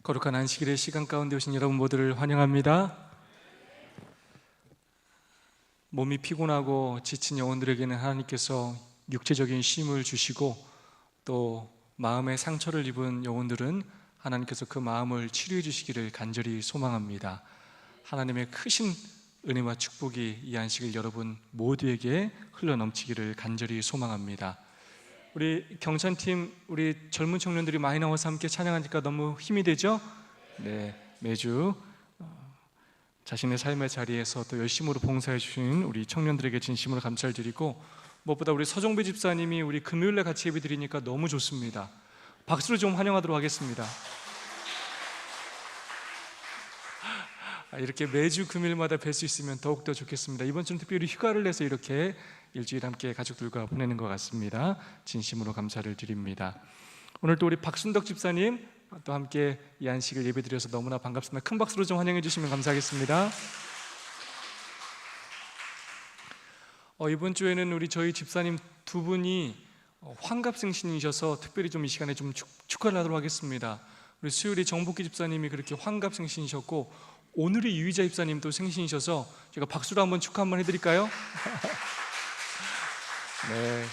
거룩한 안식일의 시간 가운데 오신 여러분 모두를 환영합니다. 몸이 피곤하고 지친 영혼들에게는 하나님께서 육체적인 쉼을 주시고, 또 마음의 상처를 입은 영혼들은 하나님께서 그 마음을 치료해 주시기를 간절히 소망합니다. 하나님의 크신 은혜와 축복이 이 안식일 여러분 모두에게 흘러넘치기를 간절히 소망합니다. 우리 경찬팀, 우리 젊은 청년들이 많이 나와서 함께 찬양하니까 너무 힘이 되죠? 네, 매주 자신의 삶의 자리에서 또 열심으로 봉사해 주신 우리 청년들에게 진심으로 감사를 드리고, 무엇보다 우리 서종배 집사님이 우리 금요일에 같이 예배 드리니까 너무 좋습니다. 박수로 좀 환영하도록 하겠습니다. 이렇게 매주 금요일마다 뵐 수 있으면 더욱더 좋겠습니다. 이번 주는 특별히 휴가를 내서 이렇게 일주일 함께 가족들과 보내는 것 같습니다. 진심으로 감사를 드립니다. 오늘 또 우리 박순덕 집사님 또 함께 이 안식을 예배드려서 너무나 반갑습니다. 큰 박수로 좀 환영해 주시면 감사하겠습니다. 이번 주에는 우리 저희 집사님 두 분이 환갑생신이셔서 특별히 좀 이 시간에 좀 축하를 하도록 하겠습니다. 우리 수요일에 정복기 집사님이 그렇게 환갑생신이셨고, 오늘이 유희자 집사님도 생신이셔서 제가 박수로 한번 축하 한번 해드릴까요? 네,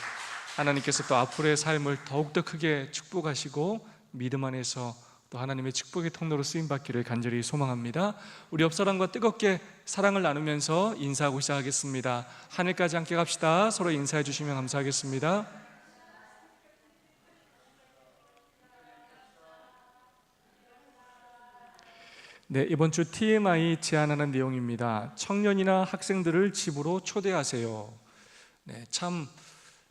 하나님께서 또 앞으로의 삶을 더욱더 크게 축복하시고 믿음 안에서 또 하나님의 축복의 통로로 쓰임받기를 간절히 소망합니다. 우리 옆사람과 뜨겁게 사랑을 나누면서 인사하고 시작하겠습니다. 하늘까지 함께 갑시다. 서로 인사해 주시면 감사하겠습니다. 네, 이번 주 TMI 제안하는 내용입니다. 청년이나 학생들을 집으로 초대하세요. 네, 참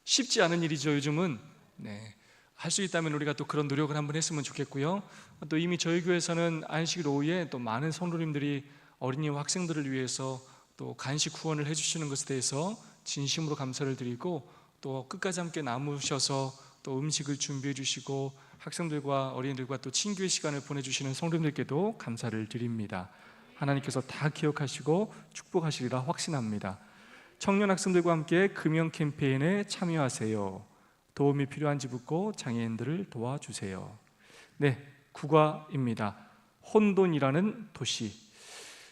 쉽지 않은 일이죠. 요즘은 할 수 있다면 우리가 또 그런 노력을 한번 했으면 좋겠고요. 또 이미 저희 교회에서는 안식일 오후에 또 많은 성도님들이 어린이와 학생들을 위해서 또 간식 후원을 해주시는 것에 대해서 진심으로 감사를 드리고, 또 끝까지 함께 남으셔서 또 음식을 준비해 주시고 학생들과 어린이들과 또 친교의 시간을 보내주시는 성도님들께도 감사를 드립니다. 하나님께서 다 기억하시고 축복하시리라 확신합니다. 청년 학생들과 함께 금연 캠페인에 참여하세요. 도움이 필요한지 묻고 장애인들을 도와주세요. 네, 국화입니다. 혼돈이라는 도시.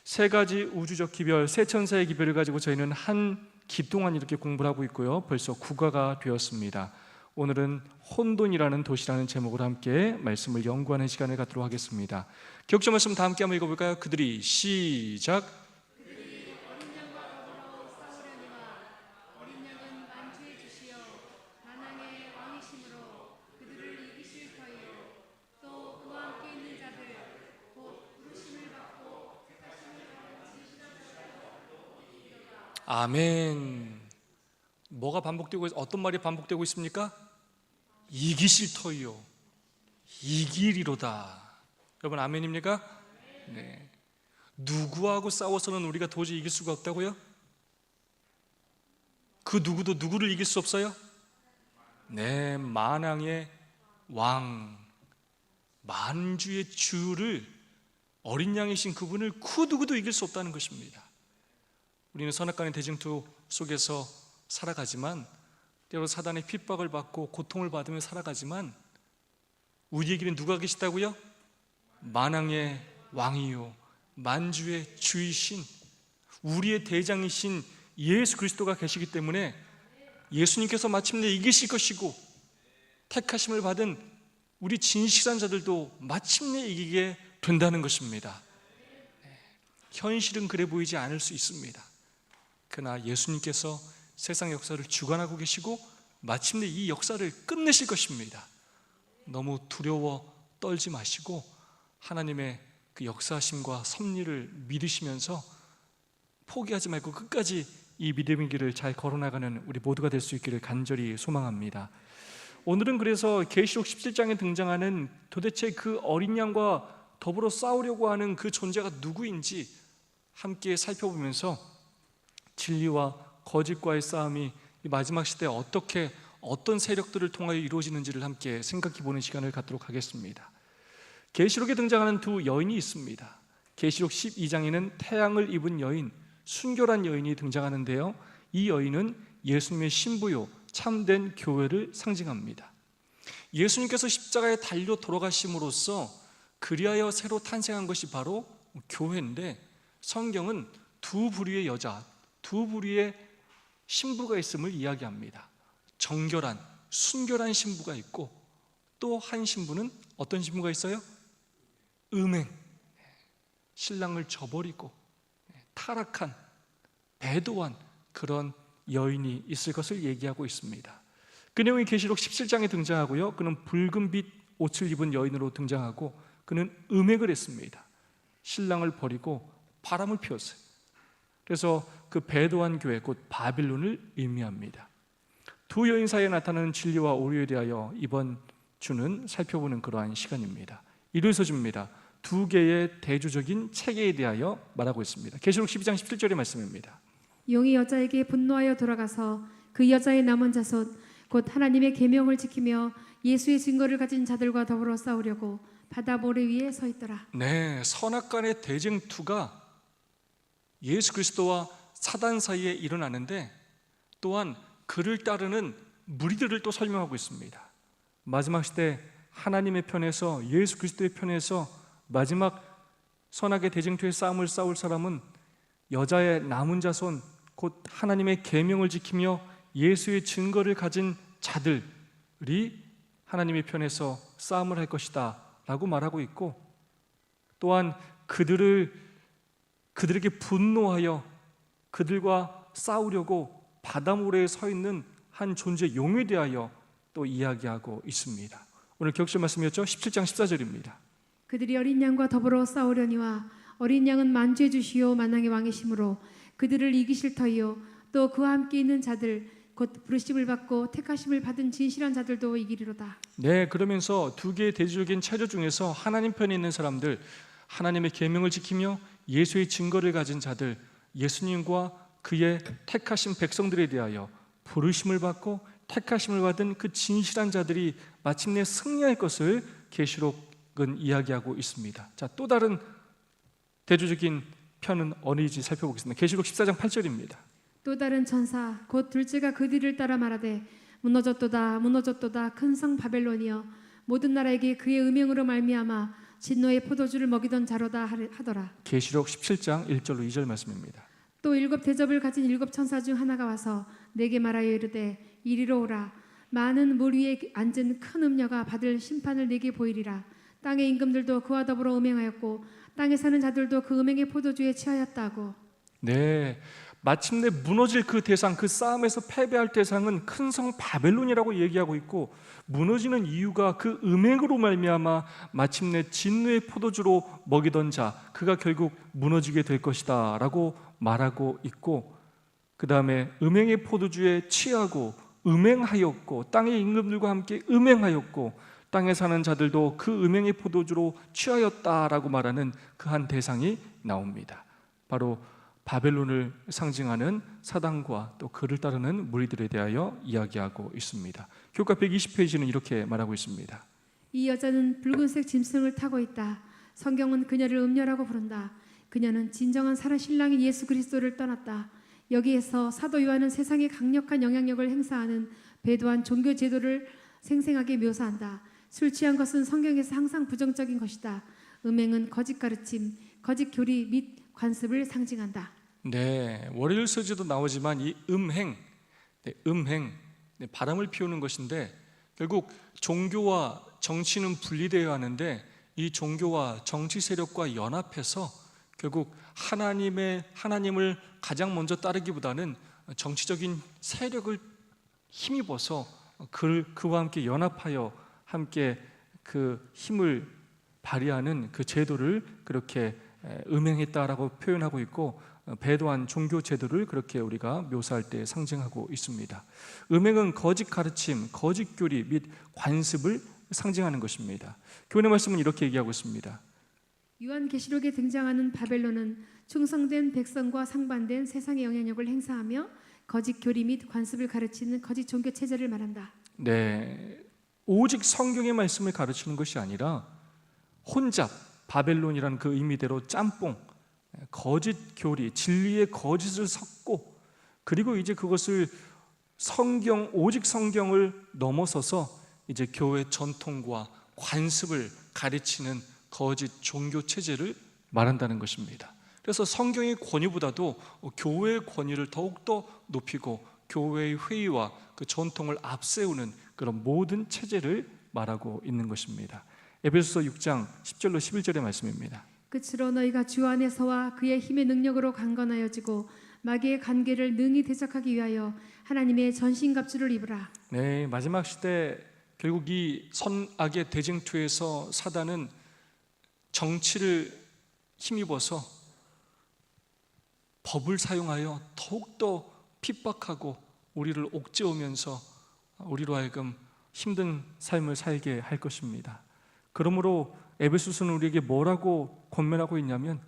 세 가지 우주적 기별, 세 천사의 기별을 가지고 저희는 한 기 동안 이렇게 공부를 하고 있고요. 벌써 국화가 되었습니다. 오늘은 혼돈이라는 도시라는 제목으로 함께 말씀을 연구하는 시간을 갖도록 하겠습니다. 기억점 말씀 다 함께 한번 읽어볼까요? 그들이 시작. 그들이 어린 양과 더불어 싸우려니와 어린 양은 만주에 주시어 만왕의 왕이심으로 그들을 이기실 터이요 또 그와 함께 있는 자들 곧 부르심을 받고 택하심을 받은 아멘. 뭐가 반복되고 어떤 말이 반복되고 있습니까? 이기실 터이요 이기리로다. 여러분 아멘입니까? 네. 누구하고 싸워서는 우리가 도저히 이길 수가 없다고요? 그 누구도 누구를 이길 수 없어요? 네, 만왕의 왕, 만주의 주를, 어린 양이신 그분을 그 누구도 이길 수 없다는 것입니다. 우리는 선악간의 대징투 속에서 살아가지만, 때로 사단의 핍박을 받고 고통을 받으며 살아가지만, 우리에게는 누가 계시다고요? 만왕의 왕이요 만주의 주이신 우리의 대장이신 예수 그리스도가 계시기 때문에 예수님께서 마침내 이기실 것이고, 택하심을 받은 우리 진실한 자들도 마침내 이기게 된다는 것입니다. 현실은 그래 보이지 않을 수 있습니다. 그러나 예수님께서 세상 역사를 주관하고 계시고 마침내 이 역사를 끝내실 것입니다. 너무 두려워 떨지 마시고 하나님의 그 역사하심과 섭리를 믿으시면서 포기하지 말고 끝까지 이 믿음의 길을 잘 걸어나가는 우리 모두가 될 수 있기를 간절히 소망합니다. 오늘은 그래서 계시록 17장에 등장하는 도대체 그 어린 양과 더불어 싸우려고 하는 그 존재가 누구인지 함께 살펴보면서 진리와 거짓과의 싸움이 이 마지막 시대에 어떤 세력들을 통하여 이루어지는지를 함께 생각해 보는 시간을 갖도록 하겠습니다. 계시록에 등장하는 두 여인이 있습니다. 계시록 12장에는 태양을 입은 여인, 순결한 여인이 등장하는데요, 이 여인은 예수님의 신부요 참된 교회를 상징합니다. 예수님께서 십자가에 달려 돌아가심으로써 그리하여 새로 탄생한 것이 바로 교회인데, 성경은 두 부류의 여자, 두 부류의 신부가 있음을 이야기합니다. 정결한, 순결한 신부가 있고, 또 한 신부는 어떤 신부가 있어요? 음행, 신랑을 저버리고 타락한, 배도한 그런 여인이 있을 것을 얘기하고 있습니다. 그 내용이 계시록 17장에 등장하고요, 그는 붉은빛 옷을 입은 여인으로 등장하고, 그는 음행을 했습니다. 신랑을 버리고 바람을 피웠어요. 그래서 그 배도한 교회, 곧 바빌론을 의미합니다. 두 여인 사이에 나타나는 진리와 오류에 대하여 이번 주는 살펴보는 그러한 시간입니다. 이를 서줍니다. 두 개의 대조적인 체계에 대하여 말하고 있습니다. 계시록 12장 17절의 말씀입니다. 용이 여자에게 분노하여 돌아가서 그 여자의 남은 자손 곧 하나님의 계명을 지키며 예수의 증거를 가진 자들과 더불어 싸우려고 바다 모래 위에 서 있더라. 네, 선악간의 대쟁투가 예수 그리스도와 사단 사이에 일어나는데, 또한 그를 따르는 무리들을 또 설명하고 있습니다. 마지막 시대 하나님의 편에서, 예수 그리스도의 편에서 마지막 선악의 대쟁투의 싸움을 싸울 사람은 여자의 남은 자손, 곧 하나님의 계명을 지키며 예수의 증거를 가진 자들이 하나님의 편에서 싸움을 할 것이다 라고 말하고 있고, 또한 그들에게 분노하여 그들과 싸우려고 바다 모래에 서 있는 한 존재 용에 대하여 또 이야기하고 있습니다. 오늘 격실 말씀이었죠? 17장 14절입니다. 그들이 어린 양과 더불어 싸우려니와 어린 양은 만주의 주시요 만왕의 왕이시므로 그들을 이기실 터이요 또 그와 함께 있는 자들 곧 부르심을 받고 택하심을 받은 진실한 자들도 이기리로다. 네, 그러면서 두 개의 대조적인 체조 중에서 하나님 편에 있는 사람들, 하나님의 계명을 지키며 예수의 증거를 가진 자들, 예수님과 그의 택하신 백성들에 대하여 부르심을 받고 택하심을 받은 그 진실한 자들이 마침내 승리할 것을 계시록은 이야기하고 있습니다. 자, 또 다른 대조적인 편은 어디인지 살펴보겠습니다. 계시록 14장 8절입니다. 또 다른 천사 곧 둘째가 그 뒤를 따라 말하되 무너졌도다 무너졌도다 큰 성 바벨론이여 모든 나라에게 그의 음행으로 말미암아 진노의 포도주를 먹이던 자로다 하더라. 계시록 17장 1절로 2절 말씀입니다. 또 일곱 대접을 가진 일곱 천사 중 하나가 와서 내게 말하여 이르되 이리로 오라. 많은 물 위에 앉은 큰 음녀가 받을 심판을 내게 보이리라. 땅의 임금들도 그와 더불어 음행하였고 땅에 사는 자들도 그 음행의 포도주에 취하였다고. 네, 마침내 무너질 그 대상, 그 싸움에서 패배할 대상은 큰 성 바벨론이라고 얘기하고 있고, 무너지는 이유가 그 음행으로 말미암아 마침내 진노의 포도주로 먹이던 자, 그가 결국 무너지게 될 것이다 라고 말하고 있고, 그 다음에 음행의 포도주에 취하고 음행하였고 땅의 임금들과 함께 음행하였고 땅에 사는 자들도 그 음행의 포도주로 취하였다라고 말하는 그 한 대상이 나옵니다. 바로 바벨론을 상징하는 사단과 또 그를 따르는 무리들에 대하여 이야기하고 있습니다. 교과 120페이지는 이렇게 말하고 있습니다. 이 여자는 붉은색 짐승을 타고 있다. 성경은 그녀를 음녀라고 부른다. 그녀는 진정한 살아 신랑인 예수 그리스도를 떠났다. 여기에서 사도 요한은 세상에 강력한 영향력을 행사하는 배도한 종교 제도를 생생하게 묘사한다. 술 취한 것은 성경에서 항상 부정적인 것이다. 음행은 거짓 가르침, 거짓 교리 및 관습을 상징한다. 네, 월요일 서지도 나오지만 이 음행, 바람을 피우는 것인데, 결국 종교와 정치는 분리되어야 하는데 이 종교와 정치 세력과 연합해서 결국 하나님을 가장 먼저 따르기보다는 정치적인 세력을 힘입어서 그와 함께 연합하여 함께 그 힘을 발휘하는 그 제도를 그렇게 음행했다라고 표현하고 있고, 배도한 종교 제도를 그렇게 우리가 묘사할 때 상징하고 있습니다. 음행은 거짓 가르침, 거짓 교리 및 관습을 상징하는 것입니다. 교훈의 말씀은 이렇게 얘기하고 있습니다. 요한계시록에 등장하는 바벨론은 충성된 백성과 상반된 세상의 영향력을 행사하며 거짓 교리 및 관습을 가르치는 거짓 종교 체제를 말한다. 네, 오직 성경의 말씀을 가르치는 것이 아니라 혼잡, 바벨론이라는 그 의미대로 짬뽕, 거짓 교리, 진리의 거짓을 섞고, 그리고 이제 그것을 오직 성경을 넘어서서 이제 교회 전통과 관습을 가르치는 거짓 종교 체제를 말한다는 것입니다. 그래서 성경의 권위보다도 교회의 권위를 더욱더 높이고 교회의 회의와 그 전통을 앞세우는 그런 모든 체제를 말하고 있는 것입니다. 에베소서 6장 10절로 11절의 말씀입니다. 끝으로 너희가 주 안에서와 그의 힘의 능력으로 강건하여지고 마귀의 관계를 능히 대적하기 위하여 하나님의 전신갑주를 입으라. 네, 마지막 시대 결국 이 선악의 대쟁투에서 사단은 정치를 힘입어서 법을 사용하여 더욱더 핍박하고 우리를 옥죄우면서 우리로 하여금 힘든 삶을 살게 할 것입니다. 그러므로 에베소서는 우리에게 뭐라고 권면하고 있냐면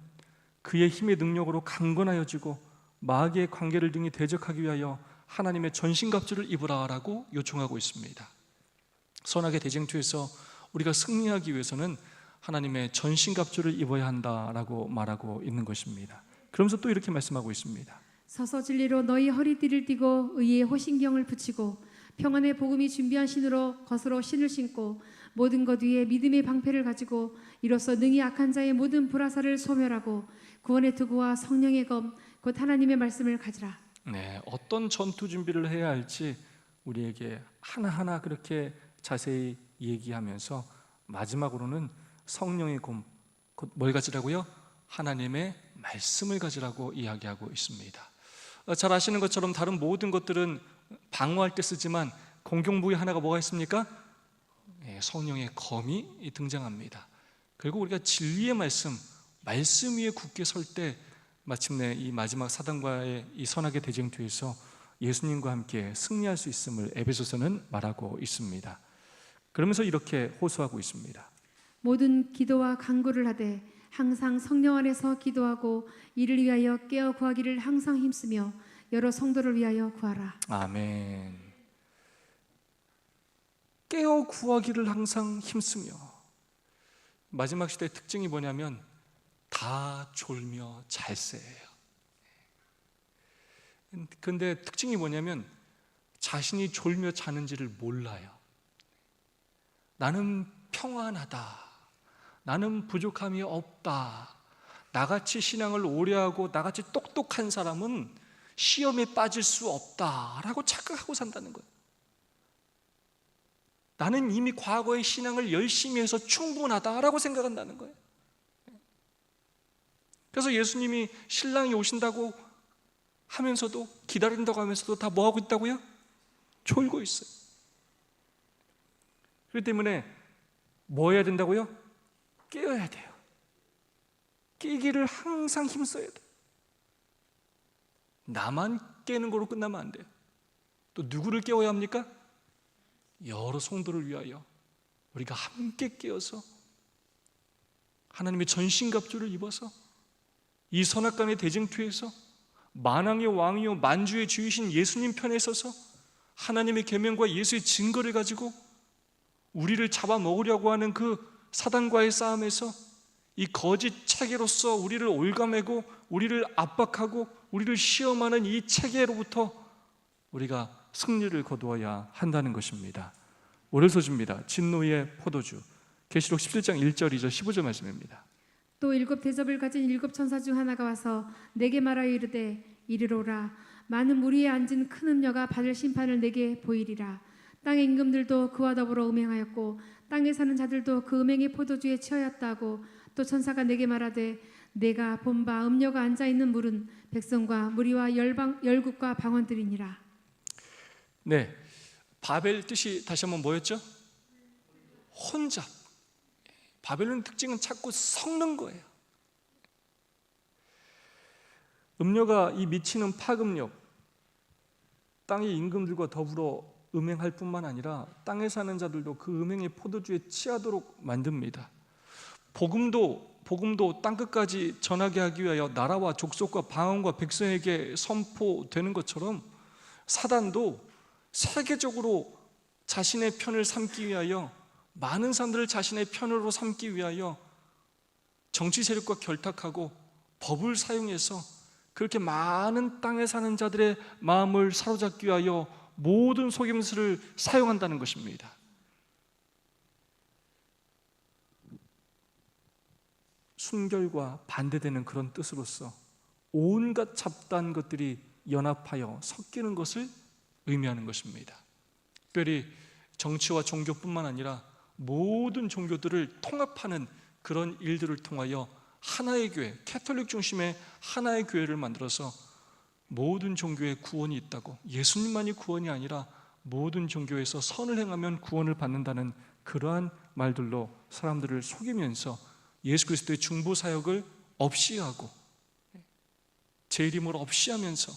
그의 힘의 능력으로 강건하여지고 마귀의 관계를 등이 대적하기 위하여 하나님의 전신갑주를 입으라라고 요청하고 있습니다. 선악의 대쟁투에서 우리가 승리하기 위해서는 하나님의 전신갑주를 입어야 한다라고 말하고 있는 것입니다. 그러면서 또 이렇게 말씀하고 있습니다. 서서 진리로 너희 허리띠를 띠고 의의 호신경을 붙이고 평안의 복음이 준비한 신으로 겉으로 신을 신고 모든 것 위에 믿음의 방패를 가지고 이로써 능히 악한 자의 모든 불화살을 소멸하고 구원의 투구와 성령의 검 곧 하나님의 말씀을 가지라. 네, 어떤 전투 준비를 해야 할지 우리에게 하나하나 그렇게 자세히 얘기하면서 마지막으로는 성령의 검, 곧 뭘 가지라고요? 하나님의 말씀을 가지라고 이야기하고 있습니다. 잘 아시는 것처럼 다른 모든 것들은 방어할 때 쓰지만 공격무기 하나가 뭐가 있습니까? 성령의 검이 등장합니다. 그리고 우리가 진리의 말씀 위에 굳게 설 때 마침내 이 마지막 사단과의 이 선악의 대쟁투에서 예수님과 함께 승리할 수 있음을 에베소서는 말하고 있습니다. 그러면서 이렇게 호소하고 있습니다. 모든 기도와 간구를 하되 항상 성령 안에서 기도하고 이를 위하여 깨어 구하기를 항상 힘쓰며 여러 성도를 위하여 구하라. 아멘. 깨어 구하기를 항상 힘쓰며. 마지막 시대의 특징이 뭐냐면 다 졸며 잘세예요. 근데 특징이 뭐냐면 자신이 졸며 자는지를 몰라요. 나는 평안하다, 나는 부족함이 없다, 나같이 신앙을 오래하고 나같이 똑똑한 사람은 시험에 빠질 수 없다라고 착각하고 산다는 거예요. 나는 이미 과거의 신앙을 열심히 해서 충분하다라고 생각한다는 거예요. 그래서 예수님이 신랑이 오신다고 하면서도, 기다린다고 하면서도 다 뭐하고 있다고요? 졸고 있어요. 그렇기 때문에 뭐 해야 된다고요? 깨어야 돼요. 깨기를 항상 힘써야 돼요. 나만 깨는 거로 끝나면 안 돼요. 또 누구를 깨워야 합니까? 여러 성도를 위하여 우리가 함께 깨어서 하나님의 전신갑주를 입어서 이 선악간의 대쟁투에서 만왕의 왕이요 만주의 주이신 예수님 편에 서서 하나님의 계명과 예수의 증거를 가지고 우리를 잡아먹으려고 하는 그 사단과의 싸움에서 이 거짓 체계로서 우리를 올가매고 우리를 압박하고 우리를 시험하는 이 체계로부터 우리가 승리를 거두어야 한다는 것입니다. 오늘서주입니다. 진노의 포도주. 계시록 17장 1절 2절 15절 말씀입니다. 또 일곱 대접을 가진 일곱 천사 중 하나가 와서 내게 말하여 이르되 이르로라 많은 물 위에 앉은 큰 음녀가 받을 심판을 내게 보이리라. 땅의 임금들도 그와 더불어 음행하였고 땅에 사는 자들도 그 음행의 포도주에 취하였다고. 또 천사가 내게 말하되 내가 본 바 음녀가 앉아있는 물은 백성과 무리와 열국과 방언들이니라. 네, 바벨 뜻이 다시 한번 뭐였죠? 혼잡. 바벨론 특징은 자꾸 섞는 거예요. 음녀가 이 미치는 파급력, 땅의 임금들과 더불어 음행할 뿐만 아니라 땅에 사는 자들도 그 음행의 포도주에 취하도록 만듭니다. 복음도 땅끝까지 전하게 하기 위하여 나라와 족속과 방언과 백성에게 선포되는 것처럼 사단도 세계적으로 자신의 편을 삼기 위하여, 많은 사람들을 자신의 편으로 삼기 위하여 정치 세력과 결탁하고 법을 사용해서 그렇게 많은 땅에 사는 자들의 마음을 사로잡기 위하여 모든 속임수를 사용한다는 것입니다. 순결과 반대되는 그런 뜻으로서 온갖 잡다한 것들이 연합하여 섞이는 것을 의미하는 것입니다. 특별히 정치와 종교뿐만 아니라 모든 종교들을 통합하는 그런 일들을 통하여 하나의 교회, 캐톨릭 중심의 하나의 교회를 만들어서 모든 종교에 구원이 있다고, 예수님만이 구원이 아니라 모든 종교에서 선을 행하면 구원을 받는다는 그러한 말들로 사람들을 속이면서 예수 그리스도의 중보 사역을 없이 하고 재림을 없이 하면서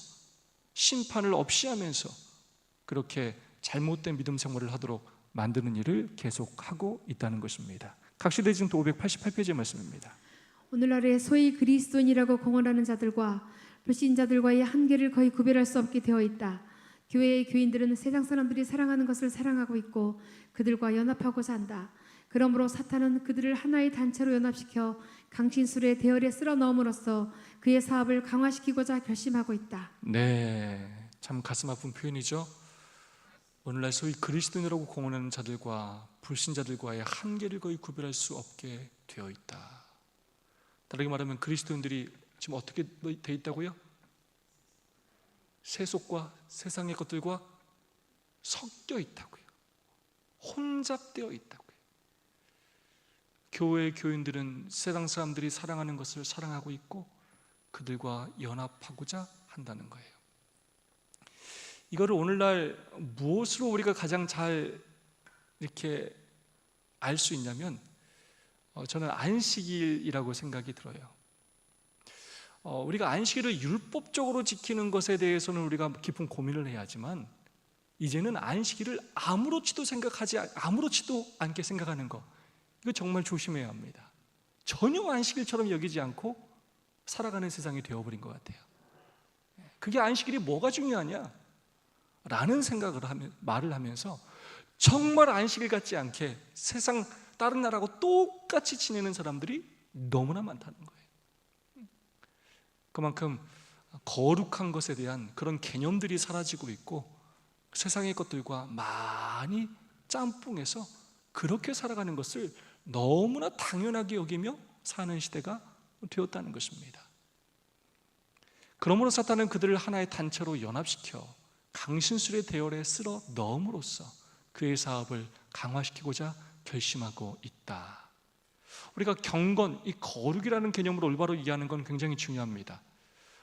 심판을 없이 하면서 그렇게 잘못된 믿음 생활을 하도록 만드는 일을 계속하고 있다는 것입니다. 각시대지도 588페이지의 말씀입니다. 오늘날에 소위 그리스도인이라고 공언하는 자들과 불신자들과의 한계를 거의 구별할 수 없게 되어 있다. 교회의 교인들은 세상 사람들이 사랑하는 것을 사랑하고 있고 그들과 연합하고자 한다. 그러므로 사탄은 그들을 하나의 단체로 연합시켜 강신술의 대열에 쓸어 넣음으로써 그의 사업을 강화시키고자 결심하고 있다. 네, 참 가슴 아픈 표현이죠. 오늘날 소위 그리스도인이라고 공언하는 자들과 불신자들과의 한계를 거의 구별할 수 없게 되어 있다. 다르게 말하면 그리스도인들이 지금 어떻게 되어 있다고요? 세속과 세상의 것들과 섞여 있다고요. 혼잡되어 있다고요. 교회의 교인들은 세상 사람들이 사랑하는 것을 사랑하고 있고 그들과 연합하고자 한다는 거예요. 이거를 오늘날 무엇으로 우리가 가장 잘 이렇게 알 수 있냐면 저는 안식일이라고 생각이 들어요. 우리가 안식일을 율법적으로 지키는 것에 대해서는 우리가 깊은 고민을 해야 하지만 이제는 안식일을 아무렇지도 않게 생각하는 거, 이거 정말 조심해야 합니다. 전혀 안식일처럼 여기지 않고 살아가는 세상이 되어버린 것 같아요. 그게 안식일이 뭐가 중요하냐? 라는 말을 하면서 정말 안식일 같지 않게 세상 다른 나라하고 똑같이 지내는 사람들이 너무나 많다는 거예요. 그만큼 거룩한 것에 대한 그런 개념들이 사라지고 있고 세상의 것들과 많이 짬뽕해서 그렇게 살아가는 것을 너무나 당연하게 여기며 사는 시대가 되었다는 것입니다. 그러므로 사탄은 그들을 하나의 단체로 연합시켜 강신술의 대열에 쓸어 넣음으로써 그의 사업을 강화시키고자 결심하고 있다. 우리가 경건, 이 거룩이라는 개념으로 올바로 이해하는 건 굉장히 중요합니다.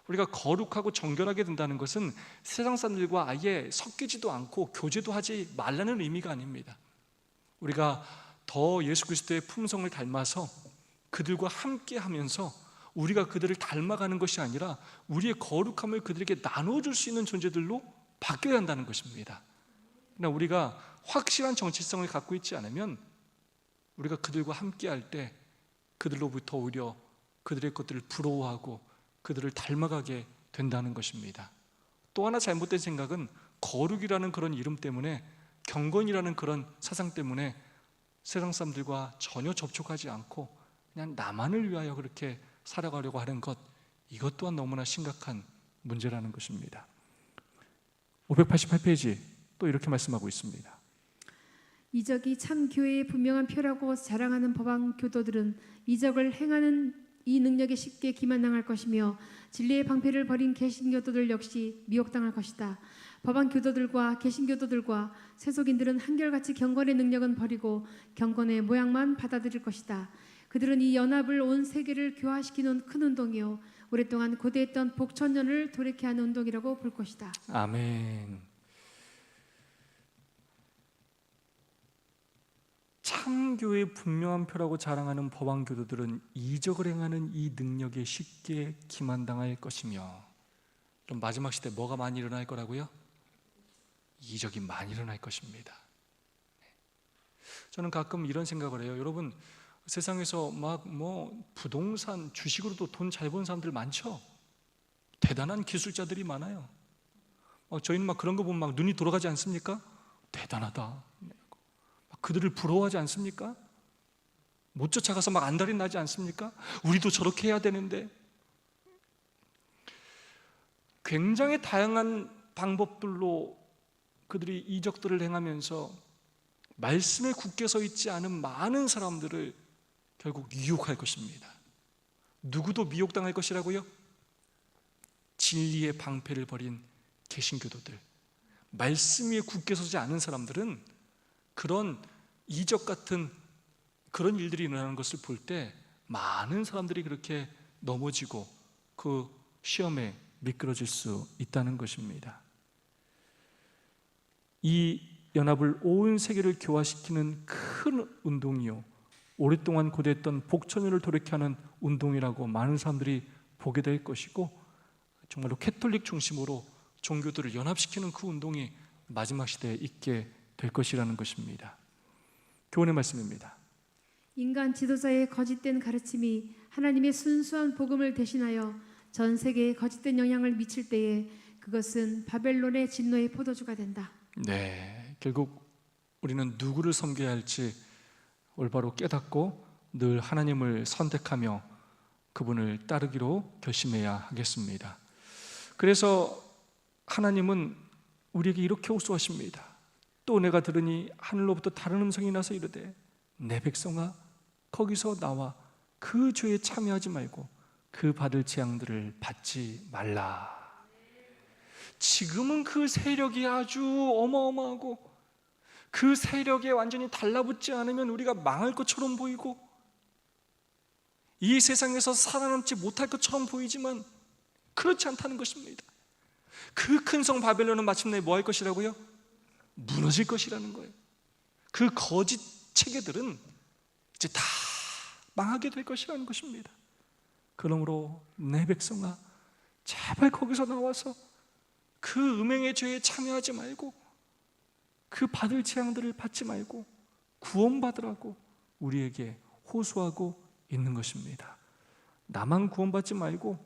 우리가 거룩하고 정결하게 된다는 것은 세상 사람들과 아예 섞이지도 않고 교제도 하지 말라는 의미가 아닙니다. 우리가 더 예수 그리스도의 품성을 닮아서 그들과 함께 하면서 우리가 그들을 닮아가는 것이 아니라 우리의 거룩함을 그들에게 나눠줄 수 있는 존재들로 바뀌어야 한다는 것입니다. 그러나 우리가 확실한 정체성을 갖고 있지 않으면 우리가 그들과 함께 할 때 그들로부터 오히려 그들의 것들을 부러워하고 그들을 닮아가게 된다는 것입니다. 또 하나 잘못된 생각은 거룩이라는 그런 이름 때문에, 경건이라는 그런 사상 때문에 세상 사람들과 전혀 접촉하지 않고 그냥 나만을 위하여 그렇게 살아가려고 하는 것, 이것 또한 너무나 심각한 문제라는 것입니다. 588페이지 또 이렇게 말씀하고 있습니다. 이적이 참 교회의 분명한 표라고 자랑하는 법왕 교도들은 이적을 행하는 이 능력에 쉽게 기만당할 것이며 진리의 방패를 버린 개신교도들 역시 미혹당할 것이다. 법왕 교도들과 개신교도들과 세속인들은 한결같이 경건의 능력은 버리고 경건의 모양만 받아들일 것이다. 그들은 이 연합을 온 세계를 교화시키는 큰 운동이요 오랫동안 고대했던 복천년을 돌이켜 하는 운동이라고 볼 것이다. 아멘. 참교의 분명한 표라고 자랑하는 법왕 교도들은 이적을 행하는 이 능력에 쉽게 기만당할 것이며, 그럼 마지막 시대 뭐가 많이 일어날 거라고요? 이적이 많이 일어날 것입니다. 저는 가끔 이런 생각을 해요. 여러분, 세상에서 막 부동산, 주식으로도 돈 잘 버는 사람들 많죠? 대단한 기술자들이 많아요. 저희는 막 그런 거 보면 막 눈이 돌아가지 않습니까? 대단하다. 그들을 부러워하지 않습니까? 못 쫓아가서 막 안달이 나지 않습니까? 우리도 저렇게 해야 되는데. 굉장히 다양한 방법들로 그들이 이적들을 행하면서 말씀에 굳게 서 있지 않은 많은 사람들을 결국 유혹할 것입니다. 누구도 미혹당할 것이라고요? 진리의 방패를 벌인 개신교도들, 말씀 위에 굳게 서지 않은 사람들은 그런 이적 같은 그런 일들이 일어나는 것을 볼 때 많은 사람들이 그렇게 넘어지고 그 시험에 미끄러질 수 있다는 것입니다. 이 연합을 온 세계를 교화시키는 큰 운동이요, 오랫동안 고대했던 복천율을 돌이켜 하는 운동이라고 많은 사람들이 보게 될 것이고, 정말로 캐톨릭 중심으로 종교들을 연합시키는 그 운동이 마지막 시대에 있게 될 것이라는 것입니다. 교훈의 말씀입니다. 인간 지도자의 거짓된 가르침이 하나님의 순수한 복음을 대신하여 전 세계에 거짓된 영향을 미칠 때에 그것은 바벨론의 진노의 포도주가 된다. 네, 결국 우리는 누구를 섬겨야 할지 올바로 깨닫고 늘 하나님을 선택하며 그분을 따르기로 결심해야 하겠습니다. 그래서 하나님은 우리에게 이렇게 호소하십니다. 또 내가 들으니 하늘로부터 다른 음성이 나서 이르되 내 백성아 거기서 나와 그 죄에 참여하지 말고 그 받을 재앙들을 받지 말라. 지금은 그 세력이 아주 어마어마하고 그 세력에 완전히 달라붙지 않으면 우리가 망할 것처럼 보이고 이 세상에서 살아남지 못할 것처럼 보이지만 그렇지 않다는 것입니다. 그 큰 성 바벨론은 마침내 뭐 할 것이라고요? 무너질 것이라는 거예요. 그 거짓 체계들은 이제 다 망하게 될 것이라는 것입니다. 그러므로 내 백성아 제발 거기서 나와서 그 음행의 죄에 참여하지 말고 그 받을 재앙들을 받지 말고 구원받으라고 우리에게 호소하고 있는 것입니다. 나만 구원받지 말고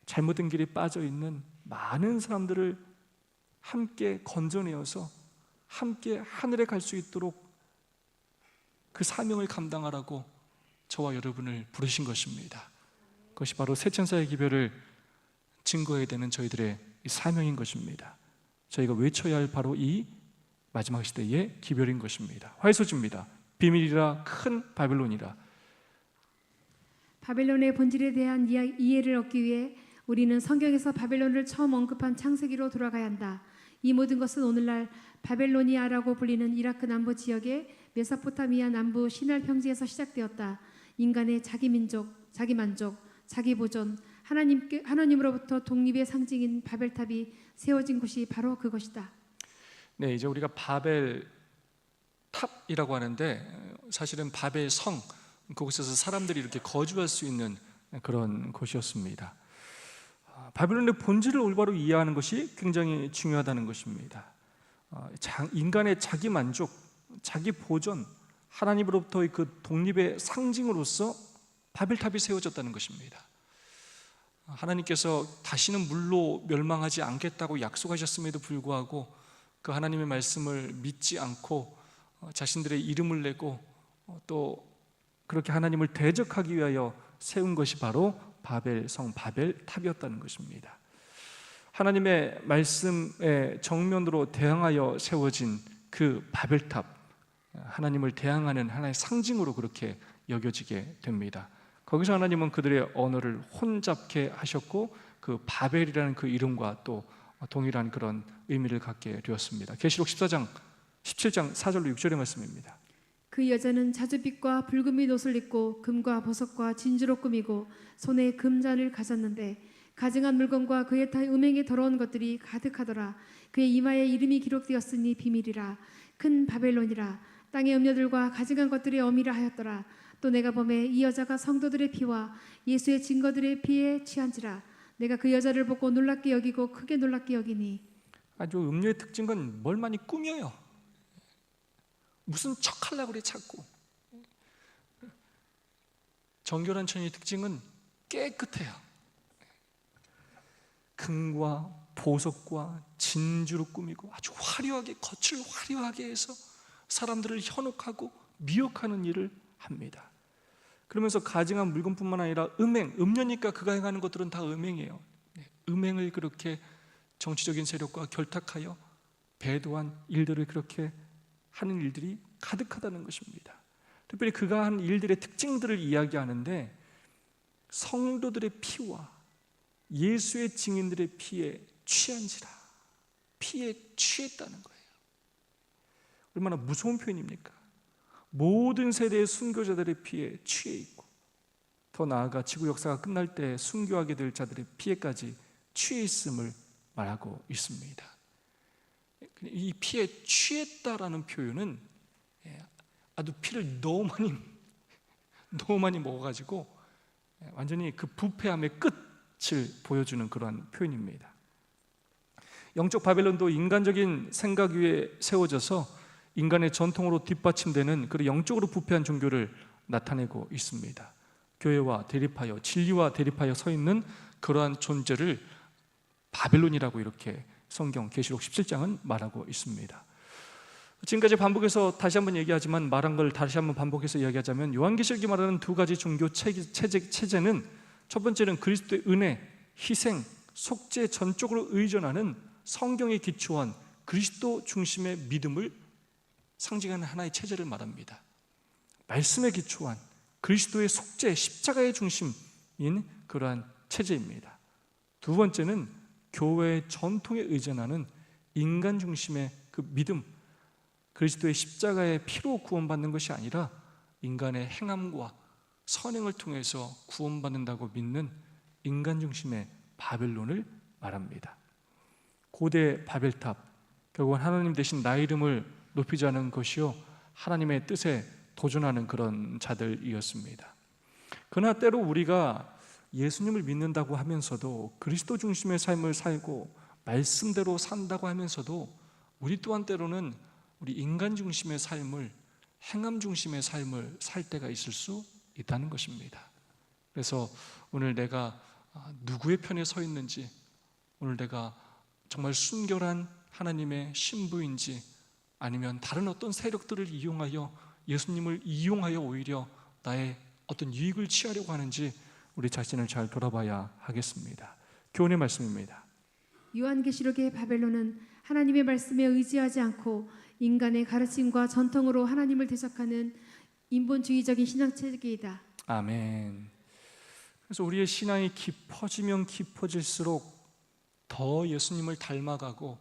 잘못된 길에 빠져 있는 많은 사람들을 함께 건져내어서 함께 하늘에 갈 수 있도록 그 사명을 감당하라고 저와 여러분을 부르신 것입니다. 그것이 바로 새 천사의 기별을 증거해야 되는 저희들의 사명인 것입니다. 저희가 외쳐야 할 바로 이 마지막 시대의 기별인 것입니다. 화해소지입니다. 비밀이라 큰 바벨론이라. 바벨론의 본질에 대한 이해를 얻기 위해 우리는 성경에서 바벨론을 처음 언급한 창세기로 돌아가야 한다. 이 모든 것은 오늘날 바벨로니아라고 불리는 이라크 남부 지역의 메소포타미아 남부 시날 평지에서 시작되었다. 인간의 자기 민족, 자기 만족, 자기 보존, 하나님으로부터 독립의 상징인 바벨탑이 세워진 곳이 바로 그것이다. 네, 이제 우리가 바벨 탑이라고 하는데 사실은 바벨 성, 그곳에서 사람들이 이렇게 거주할 수 있는 그런 곳이었습니다. 바벨론의 본질을 올바로 이해하는 것이 굉장히 중요하다는 것입니다. 인간의 자기 만족, 자기 보존, 하나님으로부터의 그 독립의 상징으로서 바벨탑이 세워졌다는 것입니다. 하나님께서 다시는 물로 멸망하지 않겠다고 약속하셨음에도 불구하고 그 하나님의 말씀을 믿지 않고 자신들의 이름을 내고 또 그렇게 하나님을 대적하기 위하여 세운 것이 바로 바벨성, 바벨탑이었다는 것입니다. 하나님의 말씀에 정면으로 대항하여 세워진 그 바벨탑, 하나님을 대항하는 하나의 상징으로 그렇게 여겨지게 됩니다. 거기서 하나님은 그들의 언어를 혼잡게 하셨고 그 바벨이라는 그 이름과 또 동일한 그런 의미를 갖게 되었습니다. 계시록 14장 17장 4절로 6절의 말씀입니다. 그 여자는 자주빛과 붉은빛 옷을 입고 금과 보석과 진주로 꾸미고 손에 금잔을 가졌는데 가증한 물건과 그의 타 음행에 더러운 것들이 가득하더라. 그의 이마에 이름이 기록되었으니 비밀이라 큰 바벨론이라 땅의 음녀들과 가증한 것들의 어미라 하였더라. 또 내가 보매 이 여자가 성도들의 피와 예수의 증거들의 피에 취한지라. 내가 그 여자를 보고 놀랍게 여기고 크게 놀랍게 여기니. 아주 음료의 특징은 뭘 많이 꾸며요. 무슨 척하려고 그래 자꾸. 정결한 처녀의 특징은 깨끗해요. 금과 보석과 진주로 꾸미고 아주 화려하게, 겉을 화려하게 해서 사람들을 현혹하고 미혹하는 일을 합니다. 그러면서 가증한 물건뿐만 아니라 음녀니까 그가 행하는 것들은 다 음행이에요. 음행을 그렇게 정치적인 세력과 결탁하여 배도한 일들을 그렇게 하는 일들이 가득하다는 것입니다. 특별히 그가 한 일들의 특징들을 이야기하는데 성도들의 피와 예수의 증인들의 피에 취한지라. 피에 취했다는 거예요. 얼마나 무서운 표현입니까? 모든 세대의 순교자들의 피에 취해 있고, 더 나아가 지구 역사가 끝날 때 순교하게 될 자들의 피에까지 취해 있음을 말하고 있습니다. 이 피에 취했다라는 표현은 아주 피를 너무 많이 먹어가지고 완전히 그 부패함의 끝을 보여주는 그러한 표현입니다. 영적 바벨론도 인간적인 생각 위에 세워져서 인간의 전통으로 뒷받침되는 그런 영적으로 부패한 종교를 나타내고 있습니다. 교회와 대립하여, 진리와 대립하여 서 있는 그러한 존재를 바벨론이라고 이렇게 성경 계시록 17장은 말하고 있습니다. 지금까지 반복해서 다시 한번 얘기하지만, 말한 걸 다시 한번 반복해서 이야기하자면, 요한계시록이 말하는 두 가지 종교 체제는, 첫 번째는 그리스도의 은혜, 희생, 속죄 전적으로 의존하는 성경에 기초한 그리스도 중심의 믿음을 상징하는 하나의 체제를 말합니다. 말씀에 기초한 그리스도의 속죄, 십자가의 중심인 그러한 체제입니다. 두 번째는 교회의 전통에 의존하는 인간 중심의 그 믿음, 그리스도의 십자가의 피로 구원받는 것이 아니라 인간의 행함과 선행을 통해서 구원받는다고 믿는 인간 중심의 바벨론을 말합니다. 고대 바벨탑, 결국은 하나님 대신 나의 이름을 높이자는 것이요, 하나님의 뜻에 도전하는 그런 자들이었습니다. 그러나 때로 우리가 예수님을 믿는다고 하면서도, 그리스도 중심의 삶을 살고 말씀대로 산다고 하면서도, 우리 또한 때로는 우리 인간 중심의 삶을, 행함 중심의 삶을 살 때가 있을 수 있다는 것입니다. 그래서 오늘 내가 누구의 편에 서 있는지, 오늘 내가 정말 순결한 하나님의 신부인지, 아니면 다른 어떤 세력들을 이용하여, 예수님을 이용하여 오히려 나의 어떤 유익을 취하려고 하는지 우리 자신을 잘 돌아봐야 하겠습니다. 교훈의 말씀입니다. 요한계시록의 바벨론은 하나님의 말씀에 의지하지 않고 인간의 가르침과 전통으로 하나님을 대적하는 인본주의적인 신앙체계이다. 아멘. 그래서 우리의 신앙이 깊어지면 깊어질수록 더 예수님을 닮아가고,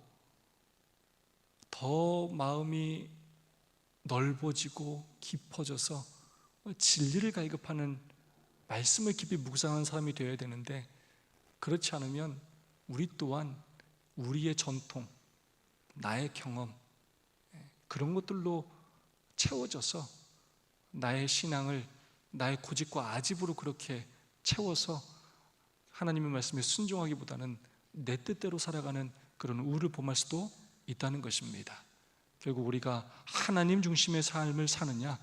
더 마음이 넓어지고 깊어져서 진리를 갈급하는, 말씀을 깊이 묵상하는 사람이 되어야 되는데, 그렇지 않으면 우리 또한 우리의 전통, 나의 경험, 그런 것들로 채워져서 나의 신앙을 나의 고집과 아집으로 그렇게 채워서 하나님의 말씀에 순종하기보다는 내 뜻대로 살아가는 그런 우를 범할 수도 있다는 것입니다. 결국 우리가 하나님 중심의 삶을 사느냐,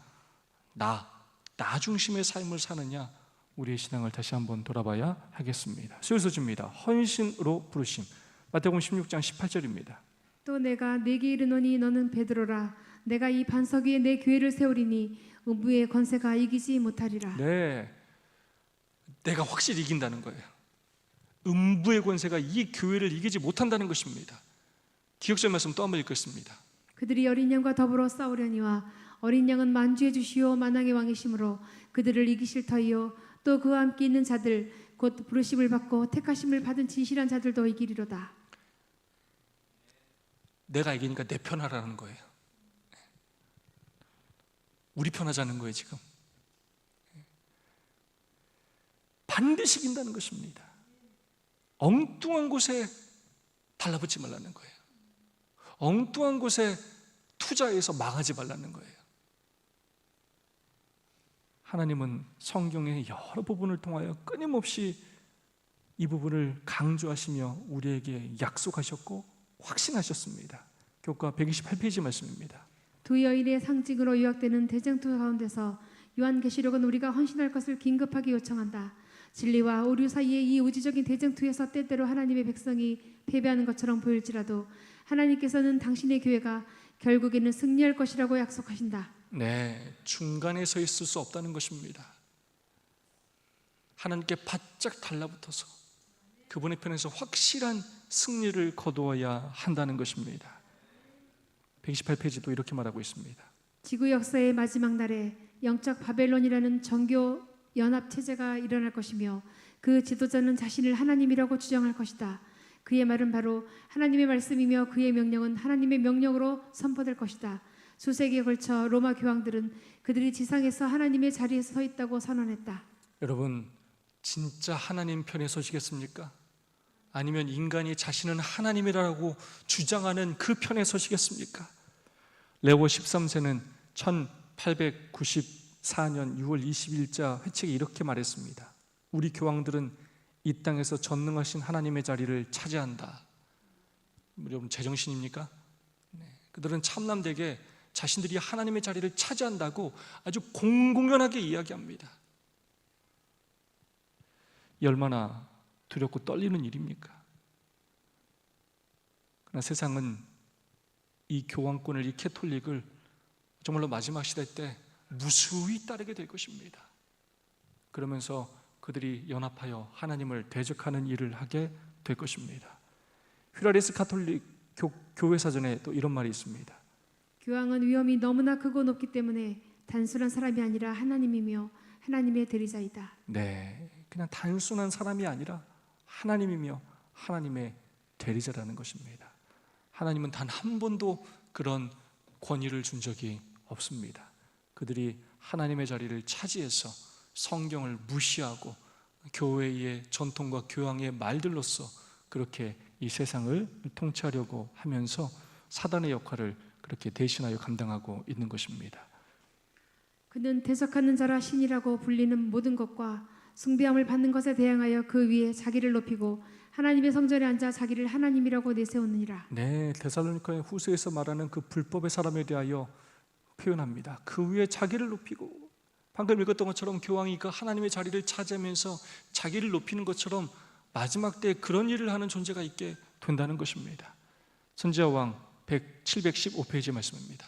나 중심의 삶을 사느냐, 우리의 신앙을 다시 한번 돌아봐야 하겠습니다. 수요소집니다. 헌신으로 부르심. 마태복음 16장 18절입니다. 또 내가 네게 이르노니 너는 베드로라. 내가 이 반석 위에 내 교회를 세우리니 음부의 권세가 이기지 못하리라. 네, 내가 확실히 이긴다는 거예요. 음부의 권세가 이 교회를 이기지 못한다는 것입니다. 기억절 말씀 또 한번 읽겠습니다. 그들이 어린 양과 더불어 싸우려니와 어린 양은 만주의 주시오 만왕의 왕이심으로 그들을 이기실 터이요 또 그와 함께 있는 자들 곧 부르심을 받고 택하심을 받은 진실한 자들도 이기리로다. 내가 이기니까 내 편하라는 거예요. 우리 편하자는 거예요. 지금 반드시 이긴다는 것입니다. 엉뚱한 곳에 달라붙지 말라는 거예요. 엉뚱한 곳에 투자해서 망하지 말라는 거예요. 하나님은 성경의 여러 부분을 통하여 끊임없이 이 부분을 강조하시며 우리에게 약속하셨고 확신하셨습니다. 교과 128페이지 말씀입니다. 두 여인의 상징으로 요약되는 대쟁투 가운데서 요한계시록은 우리가 헌신할 것을 긴급하게 요청한다. 진리와 오류 사이의 이 우주적인 대쟁투에서 때때로 하나님의 백성이 패배하는 것처럼 보일지라도 하나님께서는 당신의 교회가 결국에는 승리할 것이라고 약속하신다. 네, 중간에 서 있을 수 없다는 것입니다. 하나님께 바짝 달라붙어서 그분의 편에서 확실한 승리를 거두어야 한다는 것입니다. 128페이지도 이렇게 말하고 있습니다. 지구 역사의 마지막 날에 영적 바벨론이라는 정교 연합 체제가 일어날 것이며 그 지도자는 자신을 하나님이라고 주장할 것이다. 그의 말은 바로 하나님의 말씀이며 그의 명령은 하나님의 명령으로 선포될 것이다. 수세기에 걸쳐 로마 교황들은 그들이 지상에서 하나님의 자리에 서 있다고 선언했다. 여러분, 진짜 하나님 편에 서시겠습니까? 아니면 인간이 자신은 하나님이라고 주장하는 그 편에 서시겠습니까? 레오 13세는 1894년 6월 20일자 회칙에 이렇게 말했습니다. 우리 교황들은 이 땅에서 전능하신 하나님의 자리를 차지한다. 여러분, 제정신입니까? 네. 그들은 참남되게 자신들이 하나님의 자리를 차지한다고 아주 공공연하게 이야기합니다. 이 얼마나 두렵고 떨리는 일입니까? 그러나 세상은 이 교황권을, 이 캐톨릭을 정말로 마지막 시대 때 무수히 따르게 될 것입니다. 그러면서 그들이 연합하여 하나님을 대적하는 일을 하게 될 것입니다. 휘라리스 가톨릭 교회 사전에 또 이런 말이 있습니다. 교황은 위엄이 너무나 크고 높기 때문에 단순한 사람이 아니라 하나님이며 하나님의 대리자이다. 네, 그냥 단순한 사람이 아니라 하나님이며 하나님의 대리자라는 것입니다. 하나님은 단 한 번도 그런 권위를 준 적이 없습니다. 그들이 하나님의 자리를 차지해서 성경을 무시하고 교회의 전통과 교황의 말들로서 그렇게 이 세상을 통치하려고 하면서 사단의 역할을 그렇게 대신하여 감당하고 있는 것입니다. 그는 대적하는 자라 신이라고 불리는 모든 것과 숭배함을 받는 것에 대항하여 그 위에 자기를 높이고 하나님의 성전에 앉아 자기를 하나님이라고 내세우느니라. 네, 데살로니가 후서에서 말하는 그 불법의 사람에 대하여 표현합니다. 그 위에 자기를 높이고, 방금 읽었던 것처럼 교황이 그 하나님의 자리를 차지하면서 자기를 높이는 것처럼 마지막 때 그런 일을 하는 존재가 있게 된다는 것입니다. 선지자왕 715페이지 말씀입니다.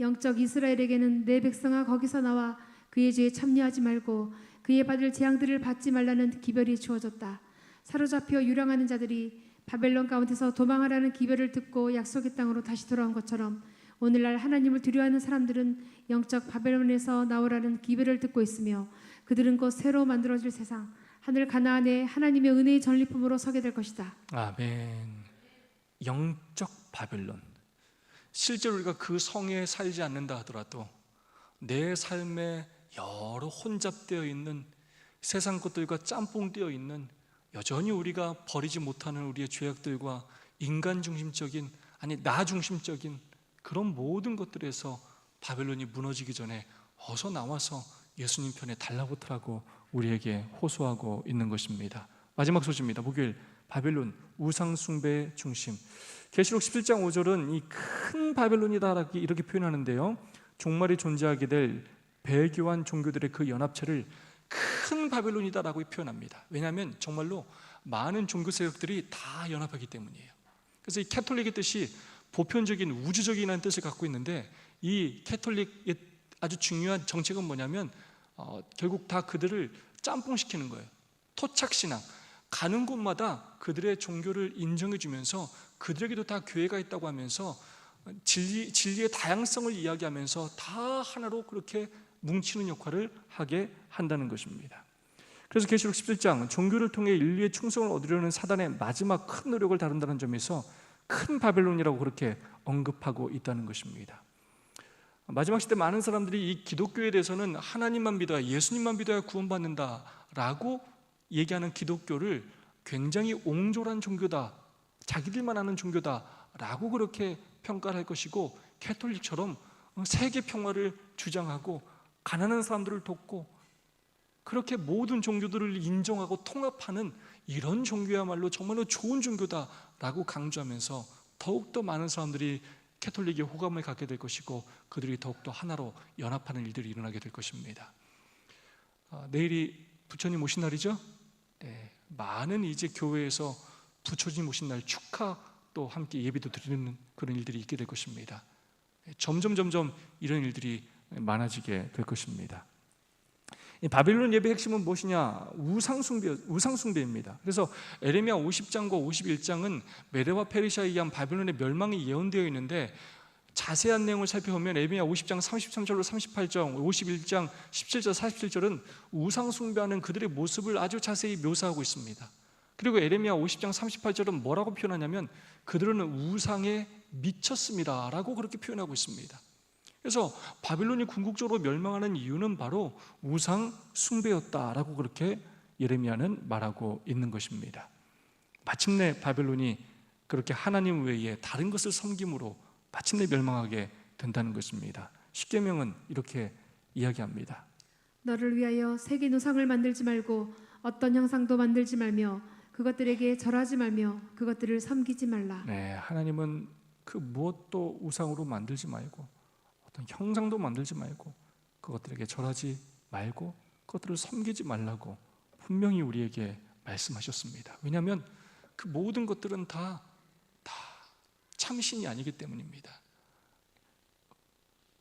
영적 이스라엘에게는 내 백성아 거기서 나와 그의 죄에 참여하지 말고 그의 받을 재앙들을 받지 말라는 기별이 주어졌다. 사로잡혀 유랑하는 자들이 바벨론 가운데서 도망하라는 기별을 듣고 약속의 땅으로 다시 돌아온 것처럼 오늘날 하나님을 두려워하는 사람들은 영적 바벨론에서 나오라는 기별을 듣고 있으며 그들은 곧 새로 만들어질 세상 하늘 가나안에 하나님의 은혜의 전리품으로 서게 될 것이다. 아멘. 영적 바벨론. 실제로 우리가 그 성에 살지 않는다 하더라도 내 삶에 여러 혼잡되어 있는 세상 것들과 짬뽕되어 있는 여전히 우리가 버리지 못하는 우리의 죄악들과 인간 중심적인, 아니 나 중심적인 그런 모든 것들에서 바벨론이 무너지기 전에 어서 나와서 예수님 편에 달라붙으라고 우리에게 호소하고 있는 것입니다. 마지막 소식입니다. 목요일, 바벨론 우상 숭배의 중심. 계시록 17장 5절은 이 큰 바벨론이다 이렇게 표현하는데요, 종말이 존재하게 될 배교한 종교들의 그 연합체를 큰 바벨론이다라고 표현합니다. 왜냐하면 정말로 많은 종교 세력들이 다 연합하기 때문이에요. 그래서 이 캐톨릭의 뜻이 보편적인 우주적인 뜻을 갖고 있는데, 이 캐톨릭의 아주 중요한 정책은 뭐냐면 결국 다 그들을 짬뽕시키는 거예요. 토착신앙, 가는 곳마다 그들의 종교를 인정해 주면서 그들에게도 다 교회가 있다고 하면서 진리의 다양성을 이야기하면서 다 하나로 그렇게 뭉치는 역할을 하게 한다는 것입니다. 그래서 계시록 17장, 종교를 통해 인류의 충성을 얻으려는 사단의 마지막 큰 노력을 다룬다는 점에서 큰 바벨론이라고 그렇게 언급하고 있다는 것입니다. 마지막 시대 많은 사람들이 이 기독교에 대해서는 하나님만 믿어야, 예수님만 믿어야 구원받는다라고 얘기하는 기독교를 굉장히 옹졸한 종교다, 자기들만 아는 종교다라고 그렇게 평가를 할 것이고, 캐톨릭처럼 세계 평화를 주장하고 가난한 사람들을 돕고 그렇게 모든 종교들을 인정하고 통합하는 이런 종교야말로 정말로 좋은 종교다라고 강조하면서 더욱더 많은 사람들이 캐톨릭에 호감을 갖게 될 것이고 그들이 더욱더 하나로 연합하는 일들이 일어나게 될 것입니다. 내일이 부처님 오신 날이죠? 네, 많은 이제 교회에서 부처님 오신 날 축하 또 함께 예배도 드리는 그런 일들이 있게 될 것입니다. 점점 이런 일들이 많아지게 될 것입니다. 이 바벨론 예배 핵심은 무엇이냐? 우상숭배입니다. 그래서 에레미야 50장과 51장은 메대와 페르시아에 의한 바벨론의 멸망이 예언되어 있는데, 자세한 내용을 살펴보면 에레미야 50장 33절로 38절, 51장 17절 47절은 우상 숭배하는 그들의 모습을 아주 자세히 묘사하고 있습니다. 그리고 에레미야 50장 38절은 뭐라고 표현하냐면 그들은 우상에 미쳤습니다 라고 그렇게 표현하고 있습니다. 그래서 바빌론이 궁극적으로 멸망하는 이유는 바로 우상 숭배였다라고 그렇게 예레미야는 말하고 있는 것입니다. 마침내 바빌론이 그렇게 하나님 외에 다른 것을 섬김으로 마침내 멸망하게 된다는 것입니다. 십계명은 이렇게 이야기합니다. 너를 위하여 새긴 우상을 만들지 말고 어떤 형상도 만들지 말며 그것들에게 절하지 말며 그것들을 섬기지 말라. 네, 하나님은 그 무엇도 우상으로 만들지 말고 어떤 형상도 만들지 말고 그것들에게 절하지 말고 그것들을 섬기지 말라고 분명히 우리에게 말씀하셨습니다. 왜냐하면 그 모든 것들은 다 참신이 아니기 때문입니다.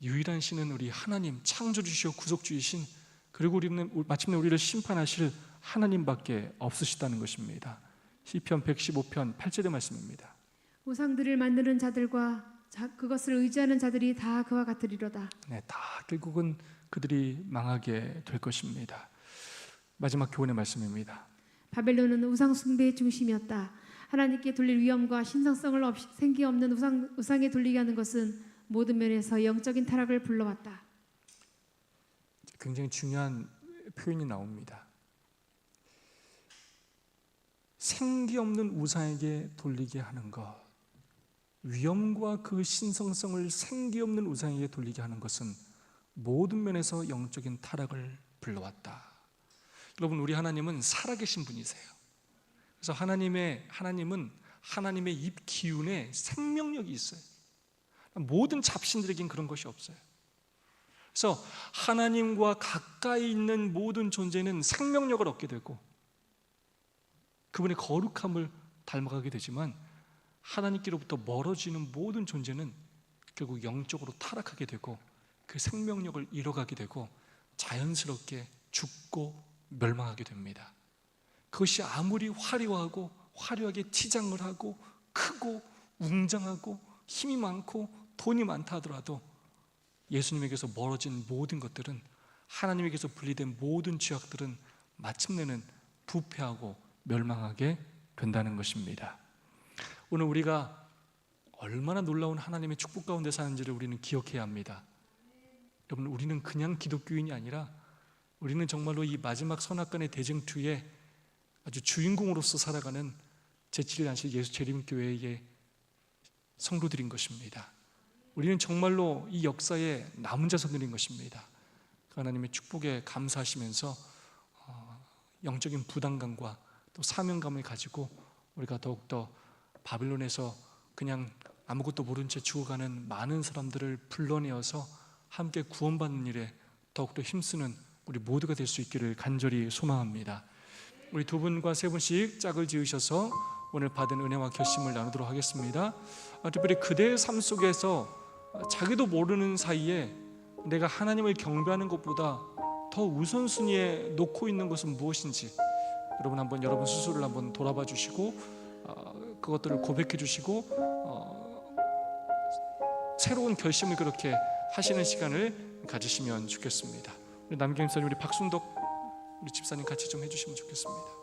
유일한 신은 우리 하나님, 창조주시오 구속주이신, 그리고 우리는 마침내 우리를 심판하실 하나님밖에 없으시다는 것입니다. 시편 115편 8절의 말씀입니다. 우상들을 만드는 자들과 그것을 의지하는 자들이 다 그와 같으리로다. 네, 다 결국은 그들이 망하게 될 것입니다. 마지막 교훈의 말씀입니다. 바벨론은 우상 숭배의 중심이었다. 하나님께 돌릴 위엄과 신성성을 생기 없는 우상에 돌리게 하는 것은 모든 면에서 영적인 타락을 불러왔다. 굉장히 중요한 표현이 나옵니다. 생기 없는 우상에게 돌리게 하는 것, 위엄과 그 신성성을 생기 없는 우상에게 돌리게 하는 것은 모든 면에서 영적인 타락을 불러왔다. 여러분, 우리 하나님은 살아계신 분이세요. 그래서 하나님은 하나님의 입 기운에 생명력이 있어요. 모든 잡신들에겐 그런 것이 없어요. 그래서 하나님과 가까이 있는 모든 존재는 생명력을 얻게 되고 그분의 거룩함을 닮아가게 되지만 하나님께로부터 멀어지는 모든 존재는 결국 영적으로 타락하게 되고 그 생명력을 잃어가게 되고 자연스럽게 죽고 멸망하게 됩니다. 그것이 아무리 화려하고 화려하게 치장을 하고 크고 웅장하고 힘이 많고 돈이 많다 하더라도 예수님에게서 멀어진 모든 것들은, 하나님에게서 분리된 모든 죄악들은 마침내는 부패하고 멸망하게 된다는 것입니다. 오늘 우리가 얼마나 놀라운 하나님의 축복 가운데 사는지를 우리는 기억해야 합니다. 여러분, 우리는 그냥 기독교인이 아니라 우리는 정말로 이 마지막 선악간의 대쟁투에 아주 주인공으로서 살아가는 제7일 안식 예수 재림교회의 성도들인 것입니다. 우리는 정말로 이 역사의 남은 자손들인 것입니다. 하나님의 축복에 감사하시면서 영적인 부담감과 또 사명감을 가지고 우리가 더욱더 바빌론에서 그냥 아무것도 모른 채 죽어가는 많은 사람들을 불러내어서 함께 구원받는 일에 더욱더 힘쓰는 우리 모두가 될 수 있기를 간절히 소망합니다. 우리 두 분과 세 분씩 짝을 지으셔서 오늘 받은 은혜와 결심을 나누도록 하겠습니다. 특별히 그대의 삶 속에서 자기도 모르는 사이에 내가 하나님을 경배하는 것보다 더 우선순위에 놓고 있는 것은 무엇인지 여러분 한번 여러분 스스로를 한번 돌아봐 주시고 그것들을 고백해 주시고 새로운 결심을 그렇게 하시는 시간을 가지시면 좋겠습니다. 우리 남경 집사님, 우리 박순덕 우리 집사님 같이 좀 해주시면 좋겠습니다.